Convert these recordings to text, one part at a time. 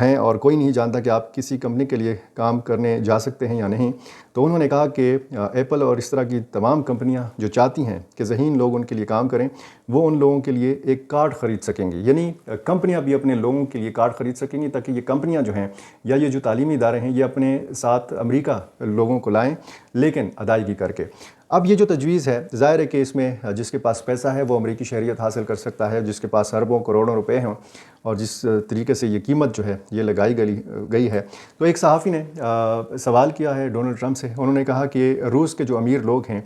ہیں اور کوئی نہیں جانتا کہ آپ کسی کمپنی کے لیے کام کرنے جا سکتے ہیں یا نہیں، تو انہوں نے کہا کہ ایپل اور اس طرح کی تمام کمپنیاں جو چاہتی ہیں کہ ذہین لوگ ان کے لیے کام کریں، وہ ان لوگوں کے لیے ایک کارڈ خرید سکیں گی، یعنی کمپنیاں بھی اپنے لوگوں کے لیے کارڈ خرید سکیں گی تاکہ یہ کمپنیاں جو ہیں یا یہ جو تعلیمی ادارے ہیں یہ اپنے ساتھ امریکہ لوگوں کو لائیں، لیکن ادائیگی کر کے۔ اب یہ جو تجویز ہے، ظاہر ہے کہ اس میں جس کے پاس پیسہ ہے وہ امریکی شہریت حاصل کر سکتا ہے، جس کے پاس اربوں کروڑوں روپے ہیں اور جس طریقے سے یہ قیمت جو ہے یہ لگائی گئی ہے۔ تو ایک صحافی نے سوال کیا ہے ڈونلڈ ٹرمپ سے، انہوں نے کہا کہ روس کے جو امیر لوگ ہیں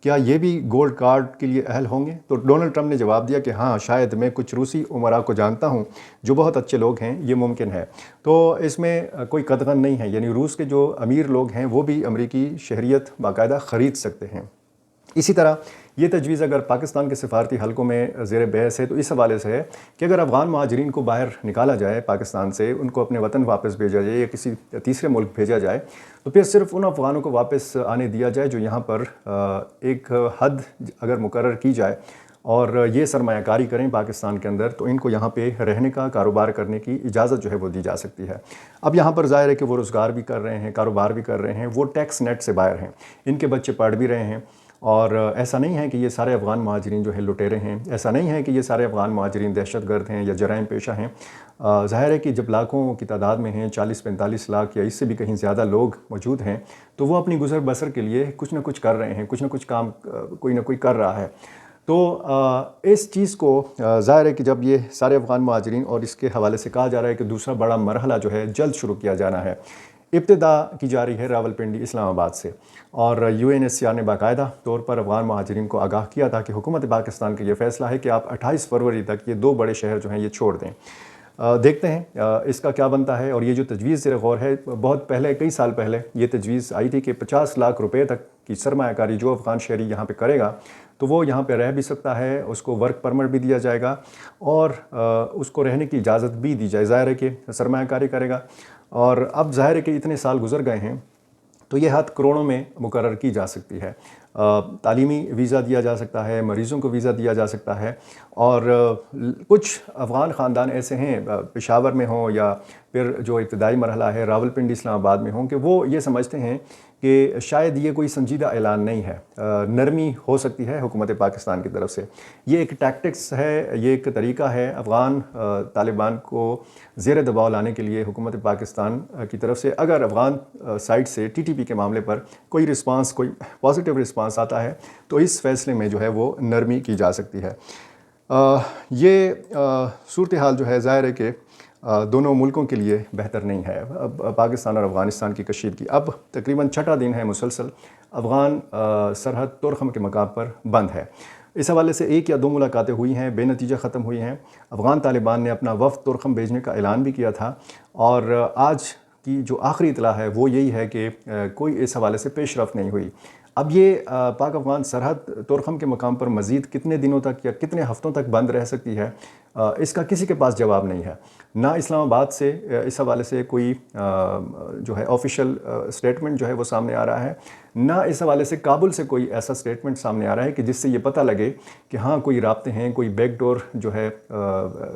کیا یہ بھی گولڈ کارڈ کے لیے اہل ہوں گے؟ تو ڈونلڈ ٹرمپ نے جواب دیا کہ ہاں، شاید میں کچھ روسی امراء کو جانتا ہوں جو بہت اچھے لوگ ہیں، یہ ممکن ہے۔ تو اس میں کوئی قدغن نہیں ہے، یعنی روس کے جو امیر لوگ ہیں وہ بھی امریکی شہریت باقاعدہ خرید سکتے ہیں۔ اسی طرح یہ تجویز اگر پاکستان کے سفارتی حلقوں میں زیر بحث ہے تو اس حوالے سے ہے کہ اگر افغان مہاجرین کو باہر نکالا جائے پاکستان سے، ان کو اپنے وطن واپس بھیجا جائے یا کسی تیسرے ملک بھیجا جائے، تو پھر صرف ان افغانوں کو واپس آنے دیا جائے جو یہاں پر ایک حد اگر مقرر کی جائے اور یہ سرمایہ کاری کریں پاکستان کے اندر، تو ان کو یہاں پہ رہنے کا، کاروبار کرنے کی اجازت جو ہے وہ دی جا سکتی ہے۔ اب یہاں پر ظاہر ہے کہ وہ روزگار بھی کر رہے ہیں، کاروبار بھی کر رہے ہیں، وہ ٹیکس نیٹ سے باہر ہیں، ان کے بچے پڑھ بھی رہے ہیں، اور ایسا نہیں ہے کہ یہ سارے افغان مہاجرین جو ہیں لٹیرے ہیں، ایسا نہیں ہے کہ یہ سارے افغان مہاجرین دہشت گرد ہیں یا جرائم پیشہ ہیں۔ ظاہر ہے کہ جب لاکھوں کی تعداد میں ہیں، 40-45 لاکھ یا اس سے بھی کہیں زیادہ لوگ موجود ہیں، تو وہ اپنی گزر بسر کے لیے کچھ نہ کچھ کر رہے ہیں، کچھ نہ کچھ کام کوئی نہ کوئی کر رہا ہے۔ تو اس چیز کو ظاہر ہے کہ جب یہ سارے افغان مہاجرین، اور اس کے حوالے سے کہا جا رہا ہے کہ دوسرا بڑا مرحلہ جو ہے جلد شروع کیا جانا ہے، ابتدا کی جا رہی ہے راولپنڈی اسلام آباد سے، اور UNHCR نے باقاعدہ طور پر افغان مہاجرین کو آگاہ کیا تھا کہ حکومت پاکستان کا یہ فیصلہ ہے کہ آپ 28 فروری تک یہ 2 بڑے شہر جو ہیں یہ چھوڑ دیں۔ دیکھتے ہیں اس کا کیا بنتا ہے، اور یہ جو تجویز زیر غور ہے، بہت پہلے، کئی سال پہلے یہ تجویز آئی تھی کہ 50 لاکھ روپے تک کی سرمایہ کاری جو افغان شہری یہاں پہ کرے گا تو وہ یہاں پہ رہ بھی سکتا ہے، اس کو ورک پرمٹ بھی دیا جائے گا اور اس کو رہنے کی اجازت بھی دی جائے۔ ظاہر ہے کہ سرمایہ کاری کرے گا، اور اب ظاہر ہے کہ اتنے سال گزر گئے ہیں تو یہ حد کروڑوں میں مقرر کی جا سکتی ہے۔ تعلیمی ویزا دیا جا سکتا ہے، مریضوں کو ویزا دیا جا سکتا ہے، اور کچھ افغان خاندان ایسے ہیں پشاور میں ہوں یا پھر جو ابتدائی مرحلہ ہے راولپنڈی اسلام آباد میں ہوں، کہ وہ یہ سمجھتے ہیں کہ شاید یہ کوئی سنجیدہ اعلان نہیں ہے، نرمی ہو سکتی ہے حکومت پاکستان کی طرف سے۔ یہ ایک ٹیکٹکس ہے، یہ ایک طریقہ ہے افغان طالبان کو زیر دباؤ لانے کے لیے حکومت پاکستان کی طرف سے۔ اگر افغان سائٹ سے TTP کے معاملے پر کوئی رسپانس، کوئی پازیٹیو رسپانس آتا ہے تو اس فیصلے میں جو ہے وہ نرمی کی جا سکتی ہے۔ یہ صورتحال جو ہے ظاہر ہے کہ دونوں ملکوں کے لیے بہتر نہیں ہے، پاکستان اور افغانستان کی کشیدگی۔ اب تقریباً 6واں دن ہے مسلسل افغان سرحد طورخم کے مقام پر بند ہے۔ اس حوالے سے 1 یا 2 ملاقاتیں ہوئی ہیں، بے نتیجہ ختم ہوئی ہیں۔ افغان طالبان نے اپنا وفد طورخم بھیجنے کا اعلان بھی کیا تھا، اور آج کی جو آخری اطلاع ہے وہ یہی ہے کہ کوئی اس حوالے سے پیش رفت نہیں ہوئی۔ اب یہ پاک افغان سرحد طورخم کے مقام پر مزید کتنے دنوں تک یا کتنے ہفتوں تک بند رہ سکتی ہے، اس کا کسی کے پاس جواب نہیں ہے۔ نہ اسلام آباد سے اس حوالے سے کوئی جو ہے آفیشیل سٹیٹمنٹ جو ہے وہ سامنے آ رہا ہے، نہ اس حوالے سے کابل سے کوئی ایسا سٹیٹمنٹ سامنے آ رہا ہے کہ جس سے یہ پتہ لگے کہ ہاں کوئی رابطے ہیں، کوئی بیک ڈور جو ہے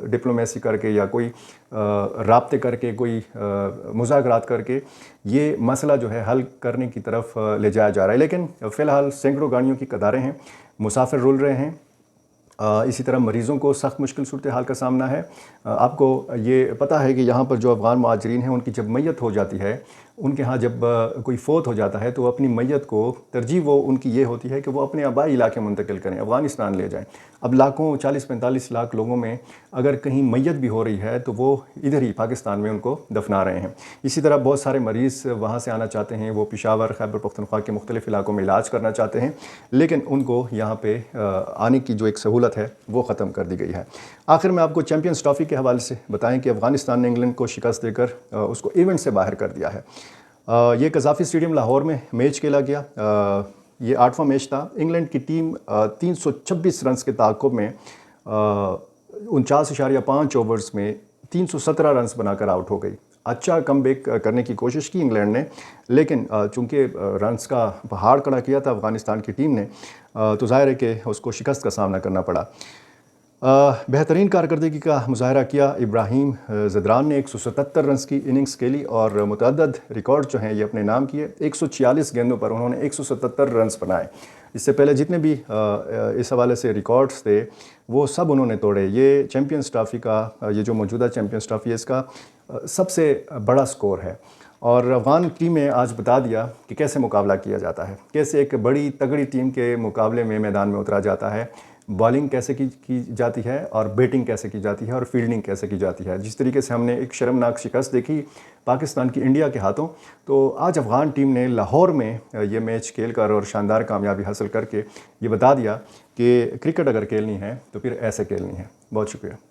ڈپلومیسی کر کے یا کوئی رابطے کر کے، کوئی مذاکرات کر کے یہ مسئلہ جو ہے حل کرنے کی طرف لے جایا جا رہا ہے۔ لیکن فی الحال سینکڑوں گاڑیوں کی قطاریں ہیں، مسافر رول رہے ہیں، اسی طرح مریضوں کو سخت مشکل صورتحال کا سامنا ہے۔ آپ کو یہ پتہ ہے کہ یہاں پر جو افغان مہاجرین ہیں ان کی جب میت ہو جاتی ہے، ان کے ہاں جب کوئی فوت ہو جاتا ہے تو وہ اپنی میت کو ترجیح وہ ان کی یہ ہوتی ہے کہ وہ اپنے آبائی علاقے منتقل کریں، افغانستان لے جائیں۔ اب لاکھوں، 40-45 لاکھ لوگوں میں اگر کہیں میت بھی ہو رہی ہے تو وہ ادھر ہی پاکستان میں ان کو دفنا رہے ہیں۔ اسی طرح بہت سارے مریض وہاں سے آنا چاہتے ہیں، وہ پشاور، خیبر پختونخوا کے مختلف علاقوں میں علاج کرنا چاہتے ہیں، لیکن ان کو یہاں پہ آنے کی جو ایک سہولت ہے وہ ختم کر دی گئی ہے۔ آخر میں آپ کو چیمپئنز ٹرافی کے حوالے سے بتائیں کہ افغانستان نے انگلینڈ کو شکست دے کر اس کو ایونٹ سے باہر کر دیا ہے۔ یہ قذافی اسٹیڈیم لاہور میں میچ کھیلا گیا، یہ 8واں میچ تھا۔ انگلینڈ کی ٹیم 326 رنز کے تعاقب میں 49.5 اوورز میں 317 رنز بنا کر آؤٹ ہو گئی۔ اچھا کم بیک کرنے کی کوشش کی انگلینڈ نے، لیکن چونکہ رنز کا پہاڑ کھڑا کیا تھا افغانستان کی ٹیم نے، تو ظاہر ہے کہ اس کو شکست کا سامنا کرنا پڑا۔ بہترین کارکردگی کا مظاہرہ کیا ابراہیم زدران نے 177 رنز کی اننگز کھیلی اور متعدد ریکارڈ جو ہیں یہ اپنے نام کیے. 146 گیندوں پر انہوں نے 177 رنز بنائے. اس سے پہلے جتنے بھی اس حوالے سے ریکارڈز تھے وہ سب انہوں نے توڑے. یہ چیمپئنز ٹرافی کا یہ جو موجودہ چیمپئنز ٹرافی ہے اس کا سب سے بڑا سکور ہے. اور افغان ٹیم نے آج بتا دیا کہ کیسے مقابلہ کیا جاتا ہے، کیسے ایک بڑی تگڑی ٹیم کے مقابلے میں میدان میں اترا جاتا ہے، بالنگ کیسے کی جاتی ہے اور بیٹنگ کیسے کی جاتی ہے اور فیلڈنگ کیسے کی جاتی ہے. جس طریقے سے ہم نے ایک شرمناک شکست دیکھی پاکستان کی انڈیا کے ہاتھوں، تو آج افغان ٹیم نے لاہور میں یہ میچ کھیل کر اور شاندار کامیابی حاصل کر کے یہ بتا دیا کہ کرکٹ اگر کھیلنی ہے تو پھر ایسے کھیلنی ہے. بہت شکریہ.